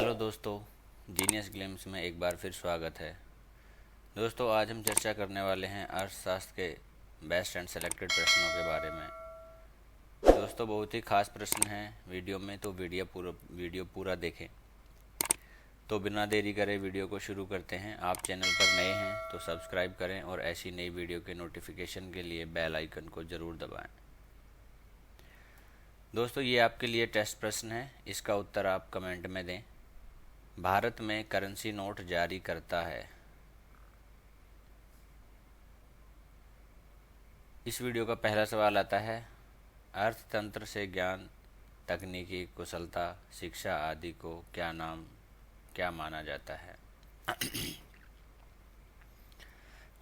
Hello दोस्तों, genius glimpse में एक बार फिर स्वागत है। दोस्तों, आज हम चर्चा करने वाले हैं अर्थशास्त्र के बेस्ट एंड सेलेक्टेड प्रश्नों के बारे में। दोस्तों, बहुत ही खास प्रश्न हैं वीडियो में, तो वीडियो पूरा देखें। तो बिना देरी करे वीडियो को शुरू करते हैं। आप चैनल पर नए हैं तो सब्सक्राइब करें और ऐसी नई वीडियो के नोटिफिकेशन के लिए बेल आइकन को ज़रूर दबाएं। दोस्तों, ये आपके लिए टेस्ट प्रश्न है, इसका उत्तर आप कमेंट में दें। भारत में करेंसी नोट जारी करता है। इस वीडियो का पहला सवाल आता है, अर्थतंत्र से ज्ञान, तकनीकी कुशलता, शिक्षा आदि को क्या माना जाता है।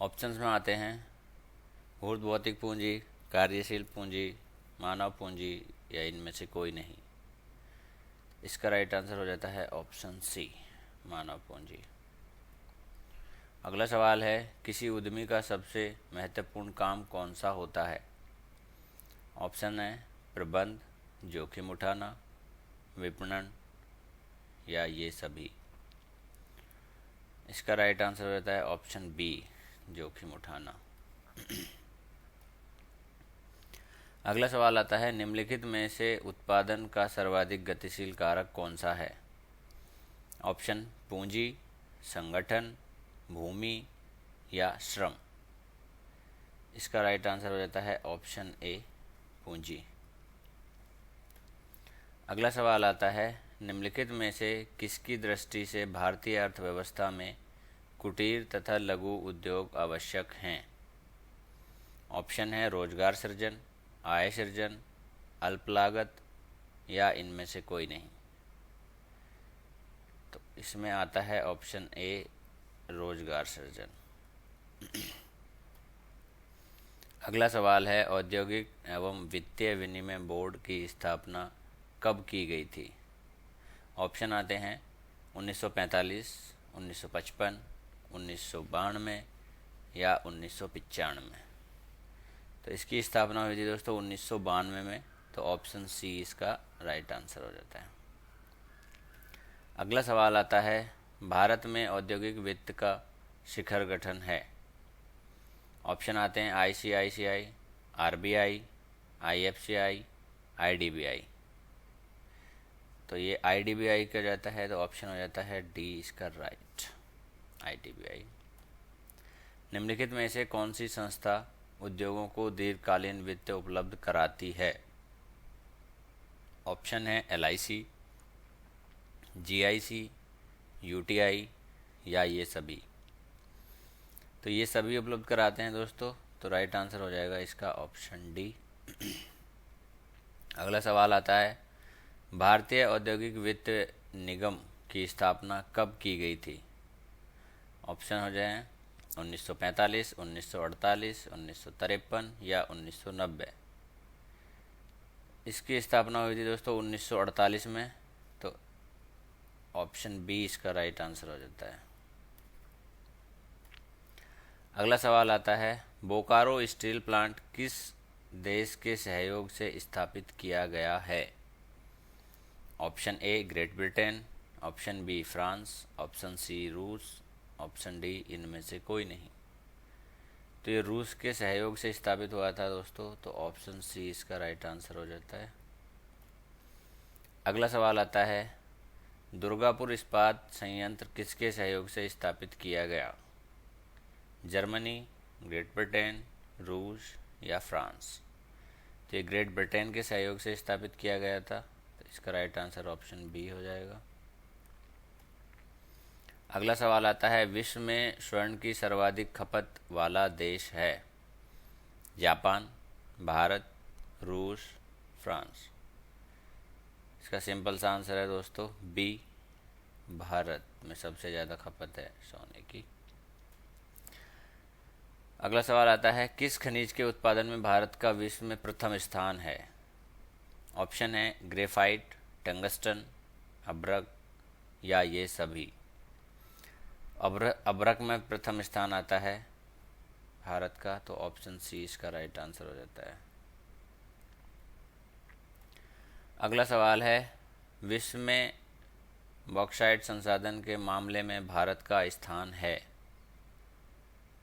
ऑप्शंस में आते हैं मूर्त भौतिक पूंजी, कार्यशील पूंजी, मानव पूंजी या इनमें से कोई नहीं। इसका राइट आंसर हो जाता है ऑप्शन सी, मानव पूंजी। अगला सवाल है, किसी उद्यमी का सबसे महत्वपूर्ण काम कौन सा होता है। ऑप्शन है प्रबंध, जोखिम उठाना, विपणन या ये सभी। इसका राइट आंसर हो जाता है ऑप्शन बी, जोखिम उठाना। अगला सवाल आता है, निम्नलिखित में से उत्पादन का सर्वाधिक गतिशील कारक कौन सा है। ऑप्शन पूंजी, संगठन, भूमि या श्रम। इसका राइट आंसर हो जाता है ऑप्शन ए, पूंजी। अगला सवाल आता है, निम्नलिखित में से किसकी दृष्टि से भारतीय अर्थव्यवस्था में कुटीर तथा लघु उद्योग आवश्यक हैं। ऑप्शन है रोजगार सृजन, आय सृजन, अल्प लागत या इनमें से कोई नहीं। तो इसमें आता है ऑप्शन ए, रोजगार सृजन। अगला सवाल है, औद्योगिक एवं वित्तीय विनिमय बोर्ड की स्थापना कब की गई थी। ऑप्शन आते हैं 1945, 1955, 1992 या 1995। तो इसकी स्थापना हुई थी दोस्तों 1992 में, तो ऑप्शन सी इसका राइट आंसर हो जाता है। अगला सवाल आता है, भारत में औद्योगिक वित्त का शिखर गठन है। ऑप्शन आते हैं आईसीआईसीआई, आरबीआई, आईएफसीआई, आईडीबीआई। तो ये आईडीबीआई का जाता है, तो ऑप्शन हो जाता है डी इसका राइट, आईडीबीआई। निम्नलिखित में से कौन सी संस्था उद्योगों को दीर्घकालीन वित्त उपलब्ध कराती है। ऑप्शन है एलआईसी, जीआईसी, यूटीआई या ये सभी। तो ये सभी उपलब्ध कराते हैं दोस्तों, तो राइट आंसर हो जाएगा इसका ऑप्शन डी। अगला सवाल आता है, भारतीय औद्योगिक वित्त निगम की स्थापना कब की गई थी। ऑप्शन हो जाए 1945, 1948, 1953 या 1990। इसकी स्थापना हुई थी दोस्तों 1948 में, तो ऑप्शन बी इसका राइट आंसर हो जाता है। अगला सवाल आता है, बोकारो स्टील प्लांट किस देश के सहयोग से स्थापित किया गया है। Option A Great Britain, option B France, option C रूस, ऑप्शन डी इनमें से कोई नहीं। तो ये रूस के सहयोग से स्थापित हुआ था दोस्तों, तो ऑप्शन सी इसका राइट आंसर हो जाता है। अगला सवाल आता है, दुर्गापुर इस्पात संयंत्र किसके सहयोग से स्थापित किया गया। जर्मनी, ग्रेट ब्रिटेन, रूस या फ्रांस। तो ये ग्रेट ब्रिटेन के सहयोग से स्थापित किया गया था, तो इसका राइट आंसर ऑप्शन बी हो जाएगा। अगला सवाल आता है, विश्व में स्वर्ण की सर्वाधिक खपत वाला देश है। जापान, भारत, रूस, फ्रांस। इसका सिंपल सा आंसर है दोस्तों बी, भारत में सबसे ज़्यादा खपत है सोने की। अगला सवाल आता है, किस खनिज के उत्पादन में भारत का विश्व में प्रथम स्थान है। ऑप्शन है ग्रेफाइट, टंगस्टन, अभ्रक या ये सभी। अभ्रक में प्रथम स्थान आता है भारत का, तो ऑप्शन सी इसका राइट आंसर हो जाता है। अगला सवाल है, विश्व में बॉक्साइट संसाधन के मामले में भारत का स्थान है?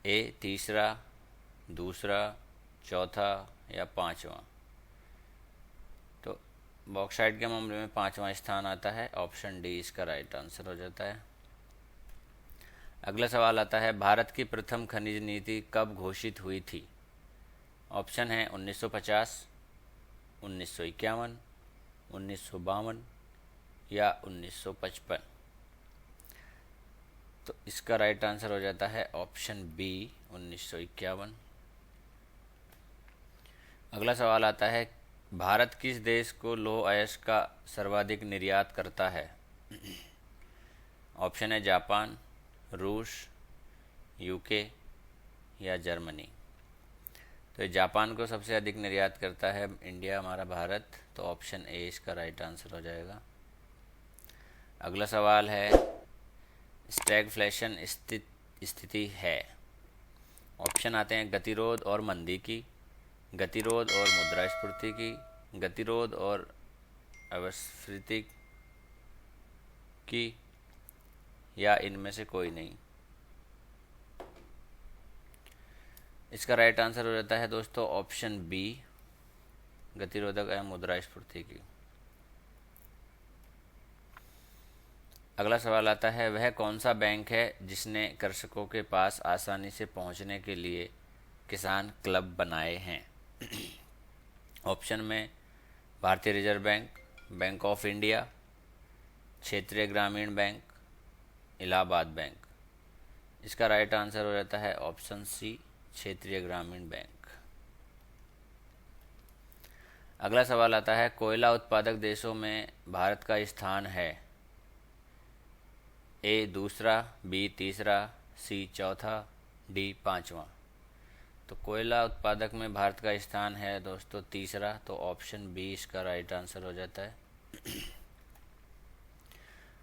ए तीसरा, दूसरा, चौथा या पांचवा? तो बॉक्साइट के मामले में पांचवा स्थान आता है, ऑप्शन डी इसका राइट आंसर हो जाता है। अगला सवाल आता है, भारत की प्रथम खनिज नीति कब घोषित हुई थी? ऑप्शन है 1950, 1951, 1952 या 1955। तो इसका राइट आंसर हो जाता है ऑप्शन बी 1951। अगला सवाल आता है, भारत किस देश को लौह अयस्क का सर्वाधिक निर्यात करता है? ऑप्शन है जापान, रूस, यूके या जर्मनी। तो जापान को सबसे अधिक निर्यात करता है इंडिया, हमारा भारत, तो ऑप्शन ए इसका राइट आंसर हो जाएगा। अगला सवाल है, स्टैगफ्लेशन स्थिति है? ऑप्शन आते हैं गतिरोध और मंदी की, गतिरोध और मुद्रास्फीति की, गतिरोध और अपस्फीति की, या इनमें से कोई नहीं। इसका राइट आंसर हो जाता है दोस्तों ऑप्शन बी, गतिरोधक एवं मुद्रास्फीति की। अगला सवाल आता है, वह कौन सा बैंक है जिसने कृषकों के पास आसानी से पहुंचने के लिए किसान क्लब बनाए हैं? ऑप्शन में भारतीय reserve bank, bank of India, क्षेत्रीय ग्रामीण बैंक, इलाहाबाद बैंक। इसका राइट आंसर हो जाता है ऑप्शन सी, क्षेत्रीय ग्रामीण बैंक। अगला सवाल आता है, कोयला उत्पादक देशों में भारत का स्थान है? ए दूसरा, बी तीसरा, सी चौथा, डी पांचवा। तो कोयला उत्पादक में भारत का स्थान है दोस्तों तीसरा, तो ऑप्शन बी इसका राइट आंसर हो जाता है।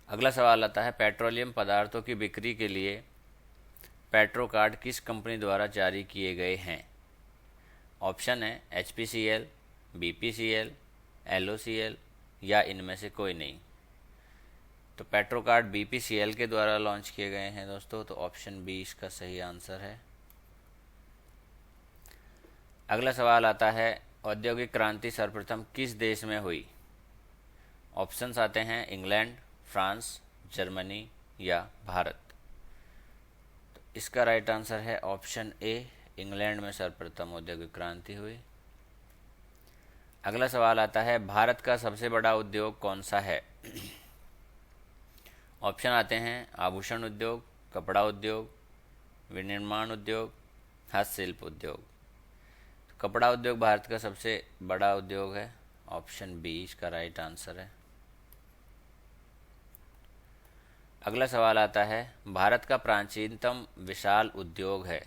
अगला सवाल आता है, पेट्रोलियम पदार्थों की बिक्री के लिए पेट्रो कार्ड किस कंपनी द्वारा जारी किए गए हैं? ऑप्शन है HPCL, BPCL, LOCL या इनमें से कोई नहीं। तो पेट्रो कार्ड BPCL के द्वारा लॉन्च किए गए हैं दोस्तों, तो ऑप्शन बी इसका सही आंसर है। अगला सवाल आता है, औद्योगिक क्रांति सर्वप्रथम किस देश में हुई? ऑप्शंस आते हैं इंग्लैंड, फ्रांस, जर्मनी या भारत। तो इसका राइट आंसर है ऑप्शन ए, इंग्लैंड में सर्वप्रथम औद्योगिक क्रांति हुई। अगला सवाल आता है, भारत का सबसे बड़ा उद्योग कौन सा है? ऑप्शन आते हैं आभूषण उद्योग, कपड़ा उद्योग, विनिर्माण उद्योग, हस्तशिल्प उद्योग। तो कपड़ा उद्योग भारत का सबसे बड़ा उद्योग है, ऑप्शन बी इसका राइट आंसर है। अगला सवाल आता है, भारत का प्राचीनतम विशाल उद्योग है?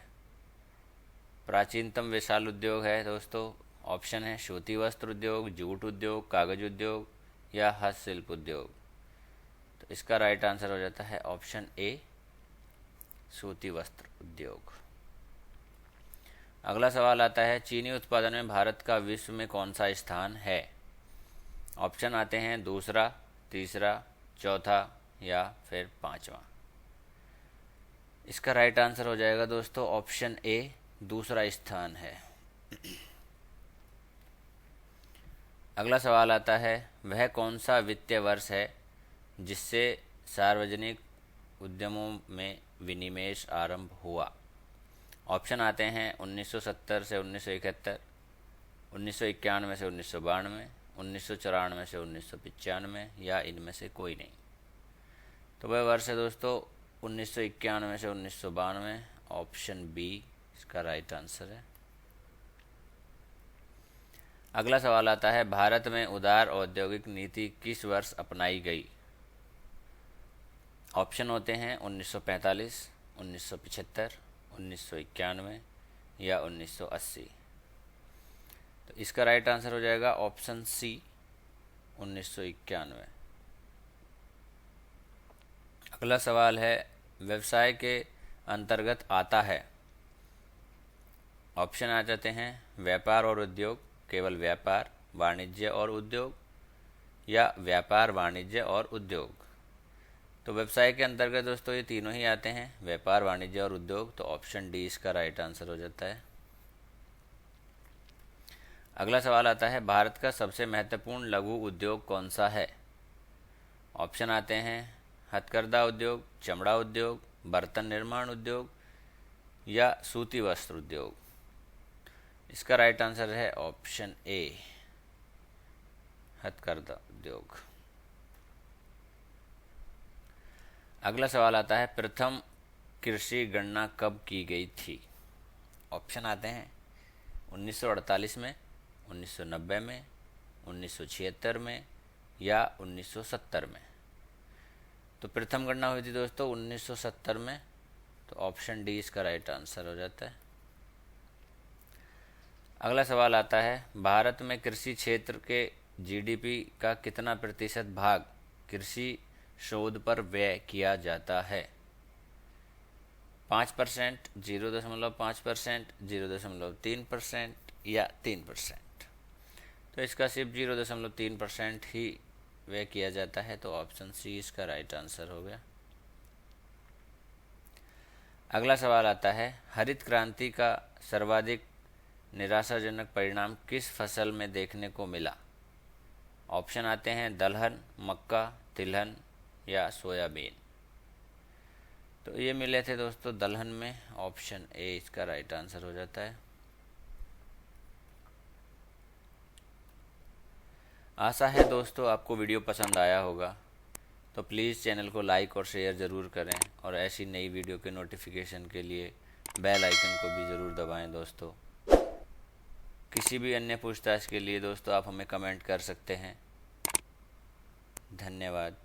प्राचीनतम विशाल उद्योग है दोस्तों, ऑप्शन है सूती वस्त्र उद्योग, जूट उद्योग, कागज उद्योग या हस्तशिल्प उद्योग। तो इसका राइट आंसर हो जाता है ऑप्शन ए, सूती वस्त्र उद्योग। अगला सवाल आता है, चीनी उत्पादन में भारत का विश्व में कौन सा स्थान है? ऑप्शन आते हैं दूसरा, तीसरा, चौथा या फिर पांचवा। इसका राइट आंसर हो जाएगा दोस्तों ऑप्शन ए, दूसरा स्थान है। अगला सवाल आता है, वह कौन सा वित्तीय वर्ष है जिससे सार्वजनिक उद्यमों में विनिवेश आरंभ हुआ? ऑप्शन आते हैं 1970 से 1971, 1991 से 1992, 1994 से 1995 या इनमें से कोई नहीं। तो वह वर्ष है दोस्तों 1991 से 1992, ऑप्शन बी इसका राइट आंसर है। अगला सवाल आता है, भारत में उदार औद्योगिक नीति किस वर्ष अपनाई गई? ऑप्शन होते हैं 1945, 1975, 1991 या 1980। तो इसका राइट आंसर हो जाएगा ऑप्शन सी, 1991। अगला सवाल है, व्यवसाय के अंतर्गत आता है? ऑप्शन आ जाते हैं व्यापार और उद्योग, केवल व्यापार, वाणिज्य और उद्योग या व्यापार, वाणिज्य और उद्योग। तो व्यवसाय के अंतर्गत दोस्तों ये तीनों ही आते हैं, व्यापार, वाणिज्य और उद्योग। तो ऑप्शन डी इसका राइट आंसर हो जाता है। अगला सवाल आता है, भारत का सबसे महत्वपूर्ण लघु उद्योग कौन सा है? ऑप्शन आते हैं हथकरघा उद्योग, चमड़ा उद्योग, बर्तन निर्माण उद्योग या सूती वस्त्र उद्योग। इसका राइट आंसर है ऑप्शन ए, हथकरघा उद्योग। अगला सवाल आता है, प्रथम कृषि गणना कब की गई थी? ऑप्शन आते हैं 1948 में, 1990 में, 1976 में या 1970 में। तो प्रथम गणना हुई थी दोस्तों 1970 में। तो ऑप्शन डी इसका राइट आंसर हो जाता है। अगला सवाल आता है, भारत में कृषि क्षेत्र के जीडीपी का कितना प्रतिशत भाग कृषि शोध पर व्यय किया जाता है? 5%, 0.5%, 0.3% या 3%। तो इसका सिर्फ 0.3% ही व्यय किया जाता है। तो ऑप्शन सी इसका राइट आंसर हो गया। अगला सवाल आता है, हरित क्रांति का सर्वाधिक निराशाजनक परिणाम किस फसल में देखने को मिला? ऑप्शन आते हैं दलहन, मक्का, तिलहन या सोयाबीन। तो ये मिले थे दोस्तों दलहन में। ऑप्शन ए इसका राइट आंसर हो जाता है। आशा है दोस्तों आपको वीडियो पसंद आया होगा। तो प्लीज़ चैनल को लाइक और शेयर ज़रूर करें और ऐसी नई वीडियो के नोटिफिकेशन के लिए बेल आइकन को भी ज़रूर दबाएं दोस्तों। किसी भी अन्य पूछताछ के लिए दोस्तों आप हमें कमेंट कर सकते हैं। धन्यवाद।